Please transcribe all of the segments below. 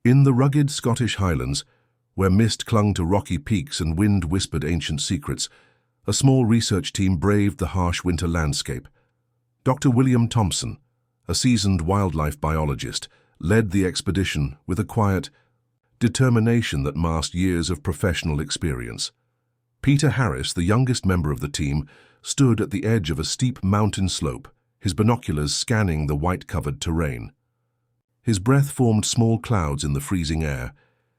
In the rugged Scottish Highlands, where mist clung to rocky peaks and wind whispered ancient secrets, a small research team braved the harsh winter landscape. Dr. William Thompson, a seasoned wildlife biologist, led the expedition with a quiet determination that masked years of professional experience. Peter Harris, the youngest member of the team, stood at the edge of a steep mountain slope, his binoculars scanning the white-covered terrain. His breath formed small clouds in the freezing air,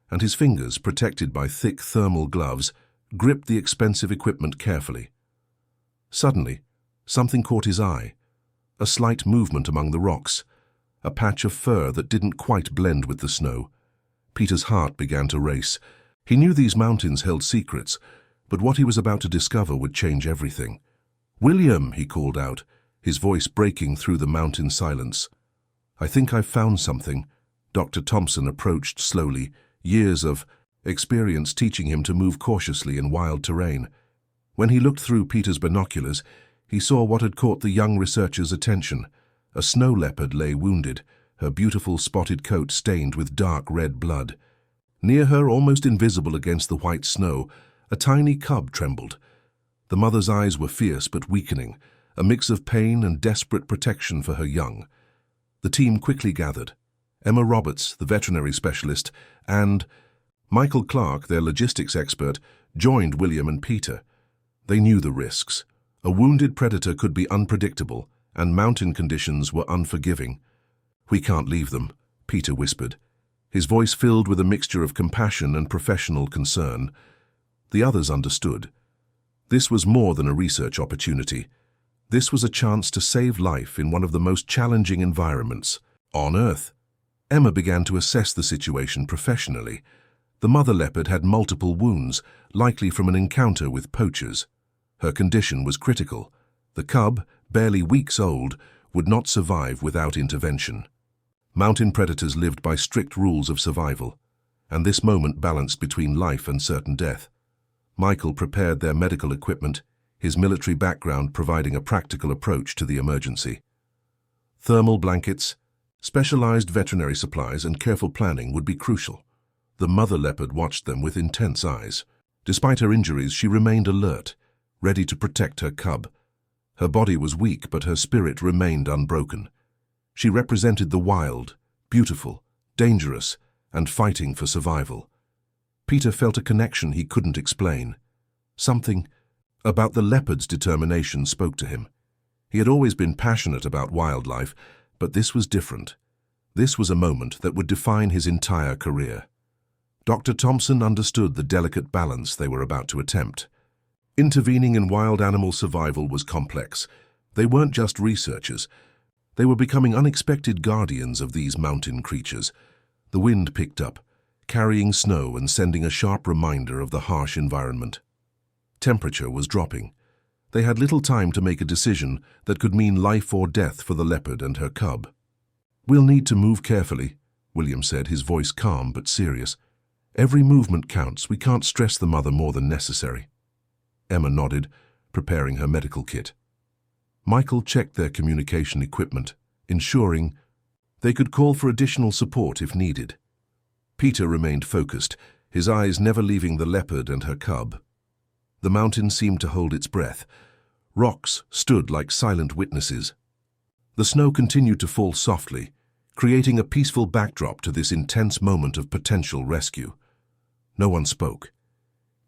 and his fingers, protected by thick thermal gloves, gripped the expensive equipment carefully. Suddenly, something caught his eye, a slight movement among the rocks, a patch of fur that didn't quite blend with the snow. Peter's heart began to race. He knew these mountains held secrets, but what he was about to discover would change everything. "William," he called out, his voice breaking through the mountain silence. "I think I've found something." Dr. Thompson approached slowly, years of experience teaching him to move cautiously in wild terrain. When he looked through Peter's binoculars, he saw what had caught the young researcher's attention. A snow leopard lay wounded, her beautiful spotted coat stained with dark red blood. Near her, almost invisible against the white snow, a tiny cub trembled. The mother's eyes were fierce but weakening, a mix of pain and desperate protection for her young. The team quickly gathered. Emma Roberts, the veterinary specialist, and Michael Clark, their logistics expert, joined William and Peter. They knew the risks. A wounded predator could be unpredictable, and mountain conditions were unforgiving. "We can't leave them," Peter whispered, his voice filled with a mixture of compassion and professional concern. The others understood. This was more than a research opportunity. This was a chance to save life in one of the most challenging environments on Earth. Emma began to assess the situation professionally. The mother leopard had multiple wounds, likely from an encounter with poachers. Her condition was critical. The cub, barely weeks old, would not survive without intervention. Mountain predators lived by strict rules of survival, and this moment balanced between life and certain death. Michael prepared their medical equipment, his military background providing a practical approach to the emergency. Thermal blankets, specialized veterinary supplies, and careful planning would be crucial. The mother leopard watched them with intense eyes. Despite her injuries, she remained alert, ready to protect her cub. Her body was weak, but her spirit remained unbroken. She represented the wild, beautiful, dangerous, and fighting for survival. Peter felt a connection he couldn't explain. Something about the leopard's determination spoke to him. He had always been passionate about wildlife, but this was different. This was a moment that would define his entire career. Dr. Thompson understood the delicate balance they were about to attempt. Intervening in wild animal survival was complex. They weren't just researchers. They were becoming unexpected guardians of these mountain creatures. The wind picked up, carrying snow and sending a sharp reminder of the harsh environment. Temperature was dropping. They had little time to make a decision that could mean life or death for the leopard and her cub. "We'll need to move carefully," William said, his voice calm but serious. "Every movement counts. We can't stress the mother more than necessary." Emma nodded, preparing her medical kit. Michael checked their communication equipment, ensuring they could call for additional support if needed. Peter remained focused, his eyes never leaving the leopard and her cub. The mountain seemed to hold its breath. Rocks stood like silent witnesses. The snow continued to fall softly, creating a peaceful backdrop to this intense moment of potential rescue. No one spoke.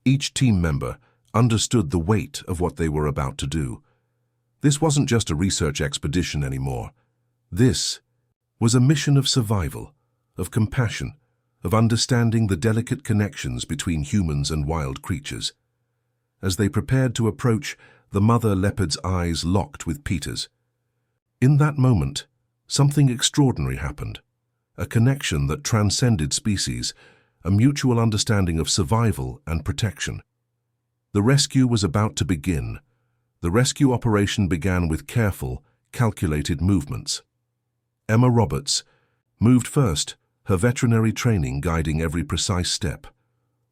Each team member understood the weight of what they were about to do. This wasn't just a research expedition anymore. This was a mission of survival, of compassion, of understanding the delicate connections between humans and wild creatures. As they prepared to approach, the mother leopard's eyes locked with Peter's. In that moment, something extraordinary happened. A connection that transcended species, a mutual understanding of survival and protection. The rescue was about to begin. The rescue operation began with careful, calculated movements. Emma Roberts moved first, her veterinary training guiding every precise step.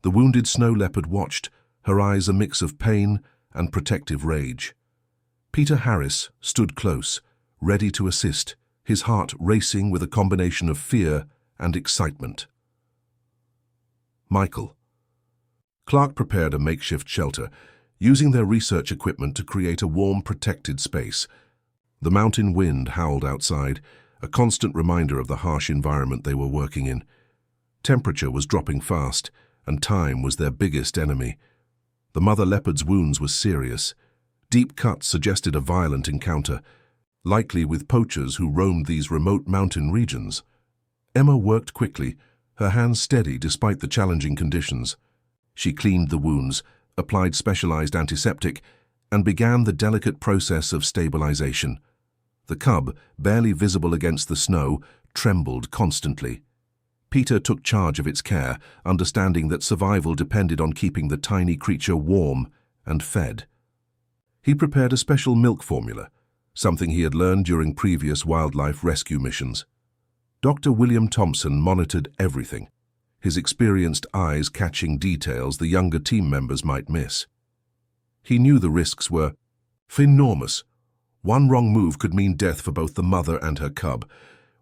The wounded snow leopard watched, her eyes a mix of pain and protective rage. Peter Harris stood close, ready to assist, his heart racing with a combination of fear and excitement. Michael. Clark prepared a makeshift shelter, using their research equipment to create a warm, protected space. The mountain wind howled outside, a constant reminder of the harsh environment they were working in. Temperature was dropping fast, and time was their biggest enemy. The mother leopard's wounds were serious. Deep cuts suggested a violent encounter, likely with poachers who roamed these remote mountain regions. Emma worked quickly, her hands steady despite the challenging conditions. She cleaned the wounds, applied specialized antiseptic, and began the delicate process of stabilization. The cub, barely visible against the snow, trembled constantly. Peter took charge of its care, understanding that survival depended on keeping the tiny creature warm and fed. He prepared a special milk formula, something he had learned during previous wildlife rescue missions. Dr. William Thompson monitored everything, his experienced eyes catching details the younger team members might miss. He knew the risks were enormous. One wrong move could mean death for both the mother and her cub.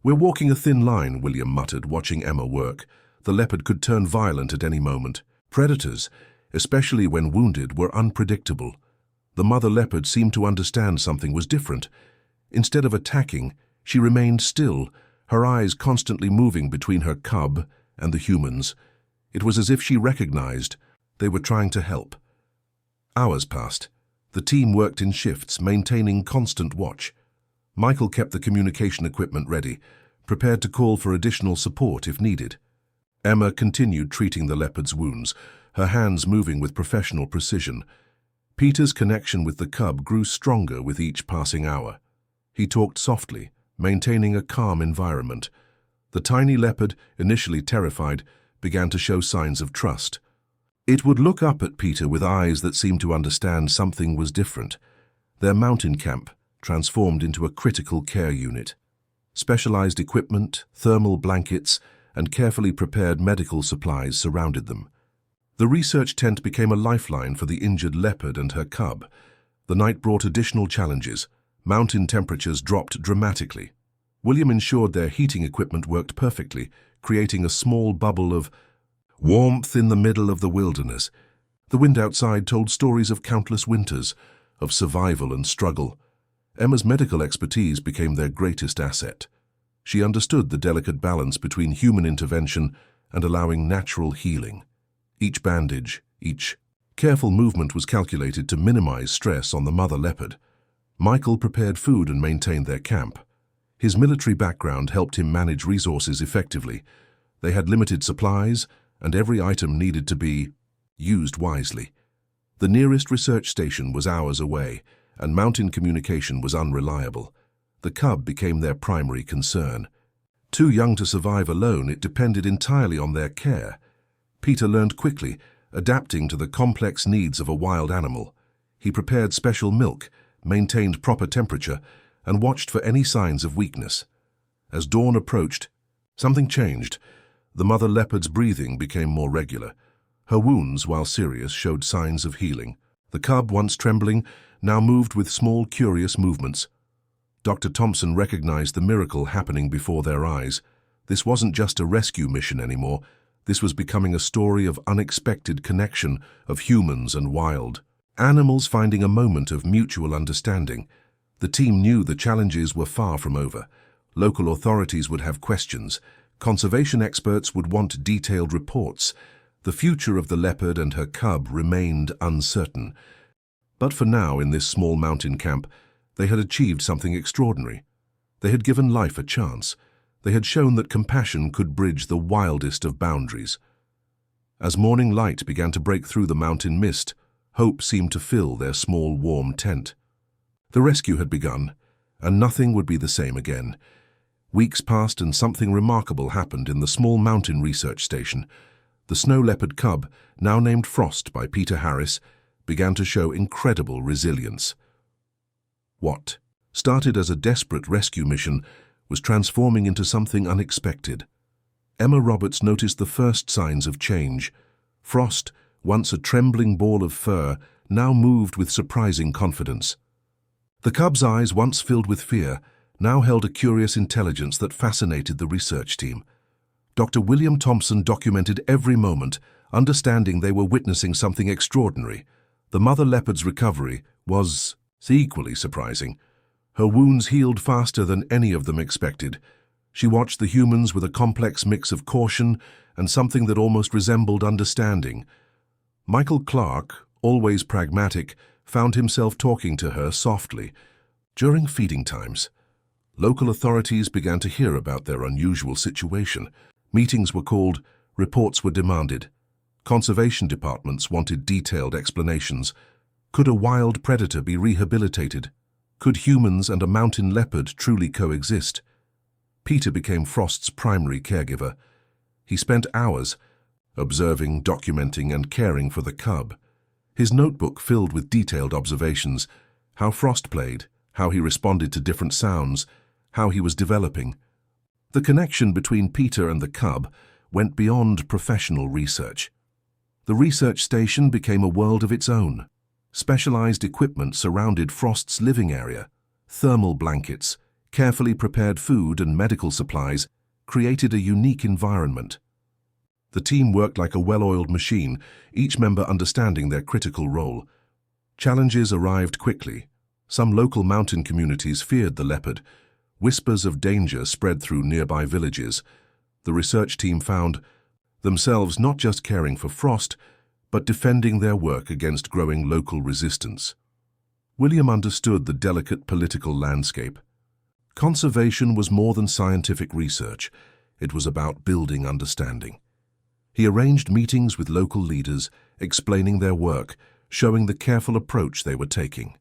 "We're walking a thin line," William muttered, watching Emma work. The leopard could turn violent at any moment. Predators, especially when wounded, were unpredictable. The mother leopard seemed to understand something was different. Instead of attacking, she remained still, her eyes constantly moving between her cub and the humans. It was as if she recognized they were trying to help. Hours passed. The team worked in shifts, maintaining constant watch. Michael kept the communication equipment ready, prepared to call for additional support if needed. Emma continued treating the leopard's wounds, her hands moving with professional precision. Peter's connection with the cub grew stronger with each passing hour. He talked softly, maintaining a calm environment. The tiny leopard, initially terrified, began to show signs of trust. It would look up at Peter with eyes that seemed to understand something was different. Their mountain camp transformed into a critical care unit. Specialized equipment, thermal blankets, and carefully prepared medical supplies surrounded them. The research tent became a lifeline for the injured leopard and her cub. The night brought additional challenges. Mountain temperatures dropped dramatically. William ensured their heating equipment worked perfectly, creating a small bubble of warmth in the middle of the wilderness. The wind outside told stories of countless winters, of survival and struggle. Emma's medical expertise became their greatest asset. She understood the delicate balance between human intervention and allowing natural healing. Each bandage, each careful movement was calculated to minimize stress on the mother leopard. Michael prepared food and maintained their camp. His military background helped him manage resources effectively. They had limited supplies, and every item needed to be used wisely. The nearest research station was hours away, and mountain communication was unreliable. The cub became their primary concern. Too young to survive alone, it depended entirely on their care. Peter learned quickly, adapting to the complex needs of a wild animal. He prepared special milk, maintained proper temperature, and watched for any signs of weakness. As dawn approached, something changed. The mother leopard's breathing became more regular. Her wounds, while serious, showed signs of healing. The cub, once trembling, now moved with small, curious movements. Dr. Thompson recognized the miracle happening before their eyes. This wasn't just a rescue mission anymore. This was becoming a story of unexpected connection of humans and wild animals finding a moment of mutual understanding. The team knew the challenges were far from over. Local authorities would have questions. Conservation experts would want detailed reports. The future of the leopard and her cub remained uncertain. But for now, in this small mountain camp, they had achieved something extraordinary. They had given life a chance. They had shown that compassion could bridge the wildest of boundaries. As morning light began to break through the mountain mist, hope seemed to fill their small, warm tent. The rescue had begun, and nothing would be the same again. Weeks passed and something remarkable happened in the small mountain research station. The snow leopard cub, now named Frost by Peter Harris, began to show incredible resilience. What started as a desperate rescue mission was transforming into something unexpected. Emma Roberts noticed the first signs of change. Frost, once a trembling ball of fur, now moved with surprising confidence. The cub's eyes, once filled with fear, now held a curious intelligence that fascinated the research team. Dr. William Thompson documented every moment, understanding they were witnessing something extraordinary. The mother leopard's recovery was equally surprising. Her wounds healed faster than any of them expected. She watched the humans with a complex mix of caution and something that almost resembled understanding. Michael Clark, always pragmatic, found himself talking to her softly. During feeding times, local authorities began to hear about their unusual situation. Meetings were called, reports were demanded. Conservation departments wanted detailed explanations. Could a wild predator be rehabilitated? Could humans and a mountain leopard truly coexist? Peter became Frost's primary caregiver. He spent hours observing, documenting, and caring for the cub. His notebook filled with detailed observations, how Frost played, how he responded to different sounds, how he was developing. The connection between Peter and the cub went beyond professional research. The research station became a world of its own. Specialized equipment surrounded Frost's living area. Thermal blankets, carefully prepared food, and medical supplies created a unique environment. The team worked like a well-oiled machine, each member understanding their critical role. Challenges arrived quickly. Some local mountain communities feared the leopard. Whispers of danger spread through nearby villages. The research team found themselves not just caring for Frost, but defending their work against growing local resistance. William understood the delicate political landscape. Conservation was more than scientific research. It was about building understanding. He arranged meetings with local leaders, explaining their work, showing the careful approach they were taking.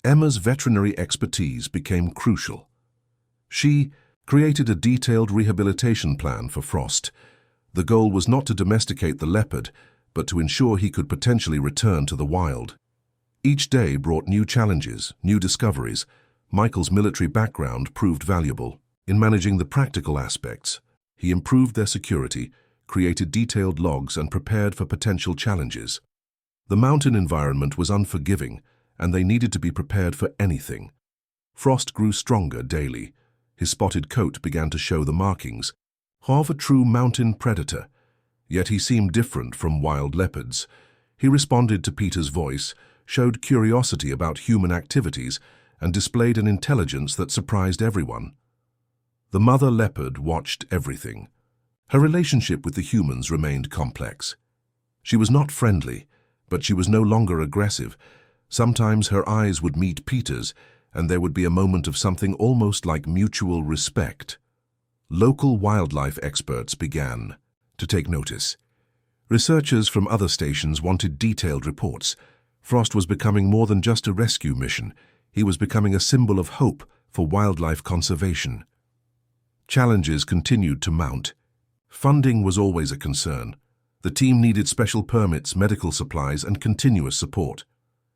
Emma's veterinary expertise became crucial. She created a detailed rehabilitation plan for Frost. The goal was not to domesticate the leopard, but to ensure he could potentially return to the wild. Each day brought new challenges, new discoveries. Michael's military background proved valuable. In managing the practical aspects, he improved their security, created detailed logs, and prepared for potential challenges. The mountain environment was unforgiving, and they needed to be prepared for anything. Frost grew stronger daily. His spotted coat began to show the markings of a true mountain predator. Yet he seemed different from wild leopards. He responded to Peter's voice, showed curiosity about human activities, and displayed an intelligence that surprised everyone. The mother leopard watched everything. Her relationship with the humans remained complex. She was not friendly, but she was no longer aggressive. Sometimes her eyes would meet Peter's, and there would be a moment of something almost like mutual respect. Local wildlife experts began to take notice. Researchers from other stations wanted detailed reports. Frost was becoming more than just a rescue mission. He was becoming a symbol of hope for wildlife conservation. Challenges continued to mount. Funding was always a concern. The team needed special permits, medical supplies, and continuous support.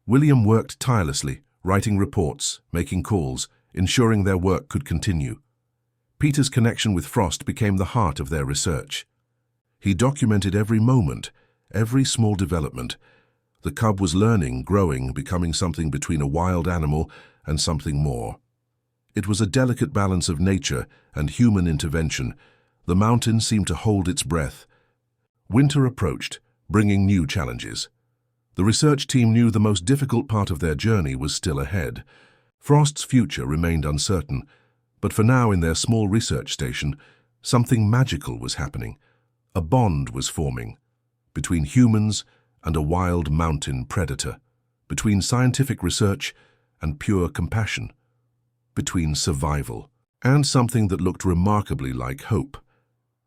William worked tirelessly, writing reports, making calls, ensuring their work could continue. Peter's connection with Frost became the heart of their research. He documented every moment, every small development. The cub was learning, growing, becoming something between a wild animal and something more. It was a delicate balance of nature and human intervention. The mountain seemed to hold its breath. Winter approached, bringing new challenges. The research team knew the most difficult part of their journey was still ahead. Frost's future remained uncertain, but for now in their small research station, something magical was happening. A bond was forming between humans and a wild mountain predator, between scientific research and pure compassion, between survival and something that looked remarkably like hope.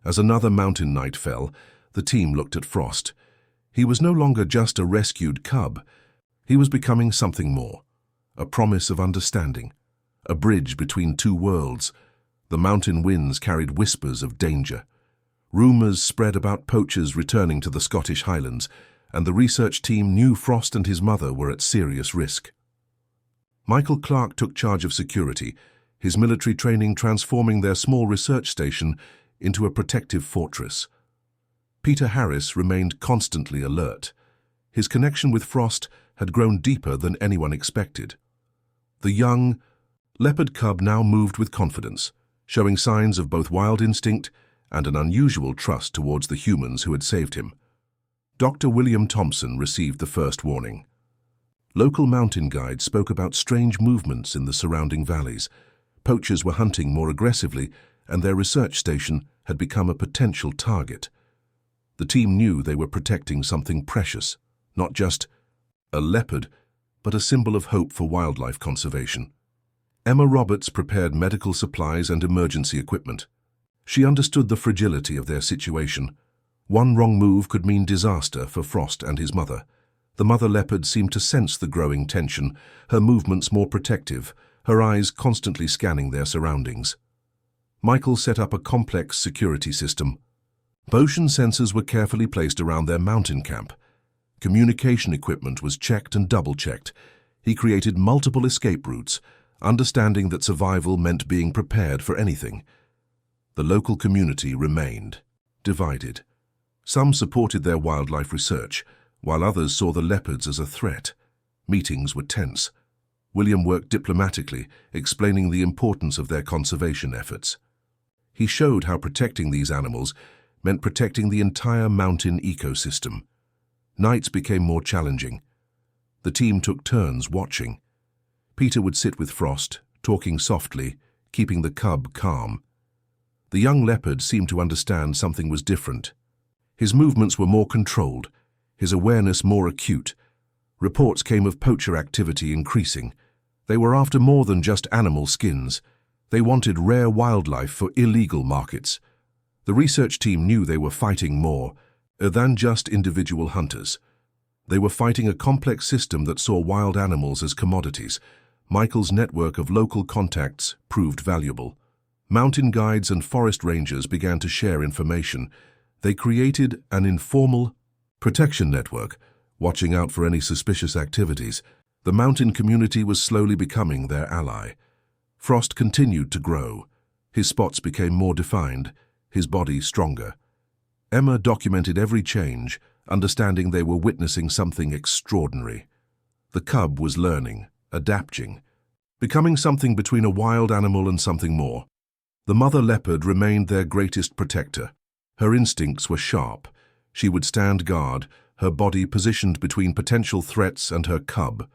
As another mountain night fell, the team looked at Frost. He was no longer just a rescued cub. He was becoming something more, a promise of understanding, a bridge between two worlds. The mountain winds carried whispers of danger. Rumors spread about poachers returning to the Scottish Highlands, and the research team knew Frost and his mother were at serious risk. Michael Clark took charge of security, his military training transforming their small research station into a protective fortress. Peter Harris remained constantly alert. His connection with Frost had grown deeper than anyone expected. The young leopard cub now moved with confidence, showing signs of both wild instinct and an unusual trust towards the humans who had saved him. Dr. William Thompson received the first warning. Local mountain guides spoke about strange movements in the surrounding valleys. Poachers were hunting more aggressively, and their research station had become a potential target. The team knew they were protecting something precious, not just a leopard, but a symbol of hope for wildlife conservation. Emma Roberts prepared medical supplies and emergency equipment. She understood the fragility of their situation. One wrong move could mean disaster for Frost and his mother. The mother leopard seemed to sense the growing tension, her movements more protective, her eyes constantly scanning their surroundings. Michael set up a complex security system. Motion sensors were carefully placed around their mountain camp. Communication equipment was checked and double-checked. He created multiple escape routes, understanding that survival meant being prepared for anything. The local community remained divided. Some supported their wildlife research, while others saw the leopards as a threat. Meetings were tense. William worked diplomatically, explaining the importance of their conservation efforts. He showed how protecting these animals meant protecting the entire mountain ecosystem. Nights became more challenging. The team took turns watching. Peter would sit with Frost, talking softly, keeping the cub calm. The young leopard seemed to understand something was different. His movements were more controlled, his awareness more acute. Reports came of poacher activity increasing. They were after more than just animal skins. They wanted rare wildlife for illegal markets. The research team knew they were fighting more than just individual hunters. They were fighting a complex system that saw wild animals as commodities. Michael's network of local contacts proved valuable. Mountain guides and forest rangers began to share information. They created an informal protection network, watching out for any suspicious activities. The mountain community was slowly becoming their ally. Frost continued to grow. His spots became more defined, his body stronger. Emma documented every change, understanding they were witnessing something extraordinary. The cub was learning, adapting, becoming something between a wild animal and something more. The mother leopard remained their greatest protector. Her instincts were sharp. She would stand guard, her body positioned between potential threats and her cub.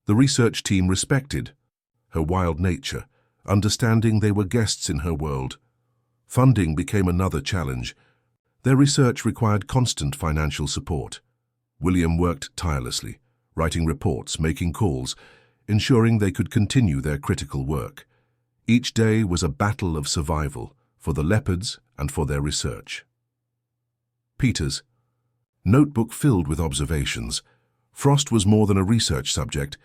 The research team respected her wild nature, understanding they were guests in her world. Funding became another challenge. Their research required constant financial support. William worked tirelessly, writing reports, making calls, ensuring they could continue their critical work. Each day was a battle of survival for the leopards and for their research. Peter's notebook filled with observations. Frost was more than a research subject.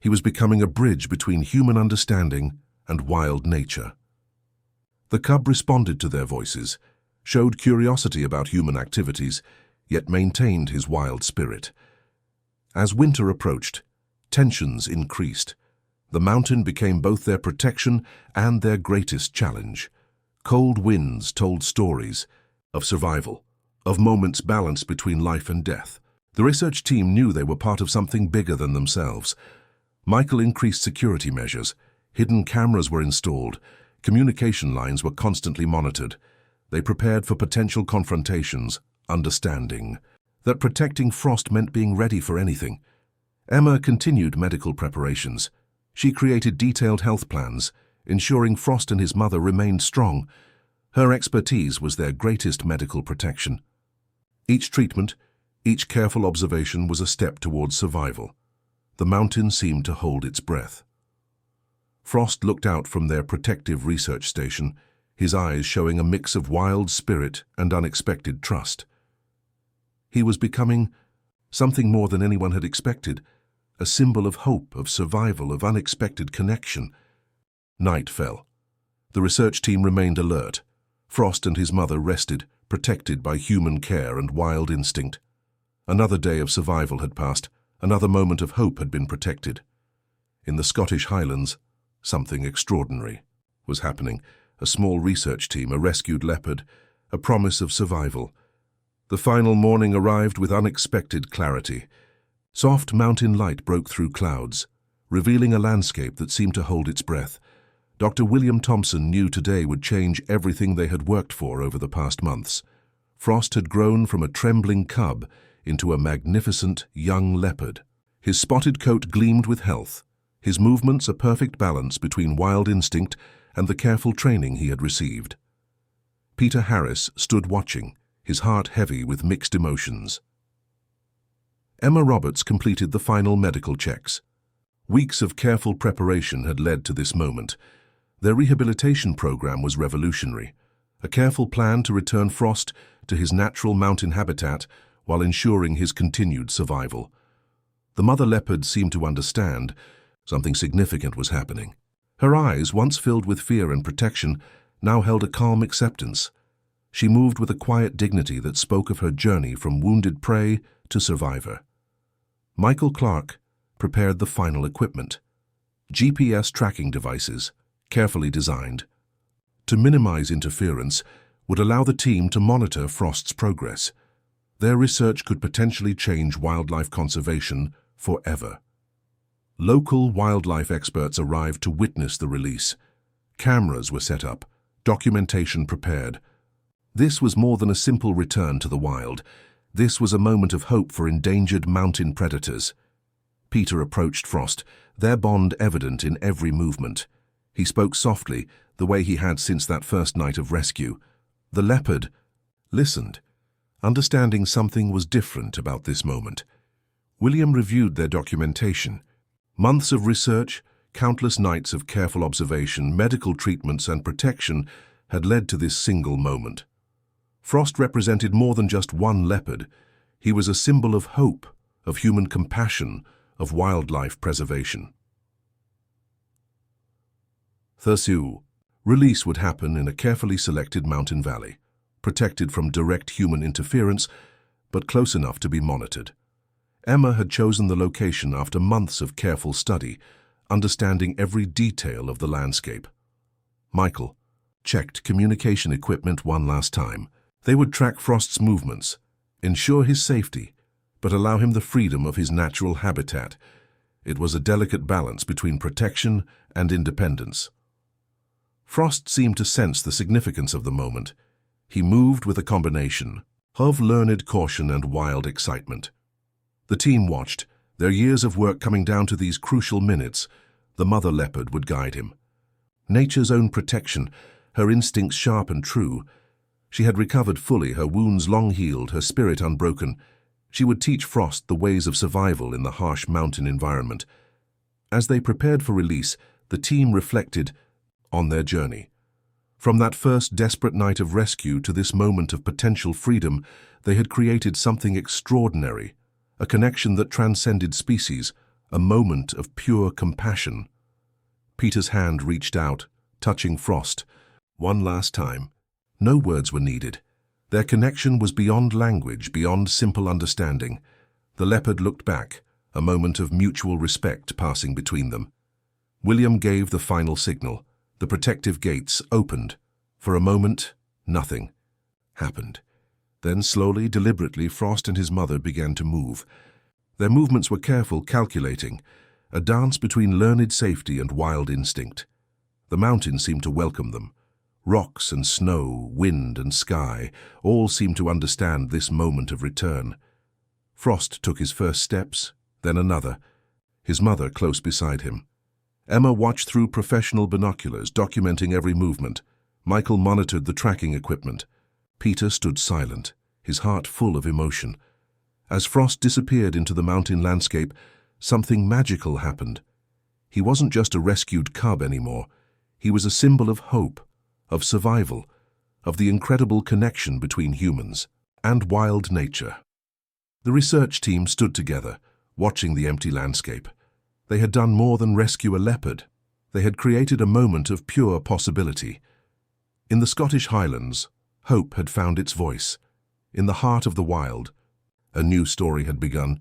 He was becoming a bridge between human understanding and wild nature. The cub responded to their voices, showed curiosity about human activities, yet maintained his wild spirit. As winter approached, tensions increased. The mountain became both their protection and their greatest challenge. Cold winds told stories of survival, of moments balanced between life and death. The research team knew they were part of something bigger than themselves. Michael increased security measures. Hidden cameras were installed. Communication lines were constantly monitored. They prepared for potential confrontations, understanding that protecting Frost meant being ready for anything. Emma continued medical preparations. She created detailed health plans, ensuring Frost and his mother remained strong. Her expertise was their greatest medical protection. Each treatment, each careful observation was a step towards survival. The mountain seemed to hold its breath. Frost looked out from their protective research station, his eyes showing a mix of wild spirit and unexpected trust. He was becoming something more than anyone had expected, a symbol of hope, of survival, of unexpected connection. Night fell. The research team remained alert. Frost and his mother rested, protected by human care and wild instinct. Another day of survival had passed. Another moment of hope had been protected. In the Scottish Highlands, something extraordinary was happening. A small research team, a rescued leopard, a promise of survival. The final morning arrived with unexpected clarity. Soft mountain light broke through clouds, revealing a landscape that seemed to hold its breath. Dr. William Thompson knew today would change everything they had worked for over the past months. Frost had grown from a trembling cub into a magnificent young leopard. His spotted coat gleamed with health, his movements a perfect balance between wild instinct and the careful training he had received. Peter Harris stood watching, his heart heavy with mixed emotions. Emma Roberts completed the final medical checks. Weeks of careful preparation had led to this moment. Their rehabilitation program was revolutionary, a careful plan to return Frost to his natural mountain habitat while ensuring his continued survival. The mother leopard seemed to understand something significant was happening. Her eyes, once filled with fear and protection, now held a calm acceptance. She moved with a quiet dignity that spoke of her journey from wounded prey to survivor. Michael Clark prepared the final equipment. GPS tracking devices, carefully designed to minimize interference, would allow the team to monitor Frost's progress. Their research could potentially change wildlife conservation forever. Local wildlife experts arrived to witness the release. Cameras were set up, documentation prepared. This was more than a simple return to the wild. This was a moment of hope for endangered mountain predators. Peter approached Frost, their bond evident in every movement. He spoke softly, the way he had since that first night of rescue. The leopard listened, understanding something was different about this moment. William reviewed their documentation. Months of research, countless nights of careful observation, medical treatments and protection had led to this single moment. Frost represented more than just one leopard. He was a symbol of hope, of human compassion, of wildlife preservation. Thursu. Release would happen in a carefully selected mountain valley, protected from direct human interference, but close enough to be monitored. Emma had chosen the location after months of careful study, understanding every detail of the landscape. Michael checked communication equipment one last time. They would track Frost's movements, ensure his safety, but allow him the freedom of his natural habitat. It was a delicate balance between protection and independence. Frost seemed to sense the significance of the moment. He moved with a combination of learned caution and wild excitement. The team watched, their years of work coming down to these crucial minutes. The mother leopard would guide him. Nature's own protection, her instincts sharp and true. She had recovered fully, her wounds long healed, her spirit unbroken. She would teach Frost the ways of survival in the harsh mountain environment. As they prepared for release, the team reflected on their journey. From that first desperate night of rescue to this moment of potential freedom, they had created something extraordinary, a connection that transcended species, a moment of pure compassion. Peter's hand reached out, touching Frost. One last time. No words were needed. Their connection was beyond language, beyond simple understanding. The leopard looked back, a moment of mutual respect passing between them. William gave the final signal. The protective gates opened. For a moment, nothing happened. Then slowly, deliberately, Frost and his mother began to move. Their movements were careful, calculating, a dance between learned safety and wild instinct. The mountain seemed to welcome them. Rocks and snow, wind and sky, all seemed to understand this moment of return. Frost took his first steps, then another, his mother close beside him. Emma watched through professional binoculars, documenting every movement. Michael monitored the tracking equipment. Peter stood silent, his heart full of emotion. As Frost disappeared into the mountain landscape, something magical happened. He wasn't just a rescued cub anymore. He was a symbol of hope, of survival, of the incredible connection between humans and wild nature. The research team stood together, watching the empty landscape. They had done more than rescue a leopard. They had created a moment of pure possibility. In the Scottish Highlands, hope had found its voice. In the heart of the wild, a new story had begun.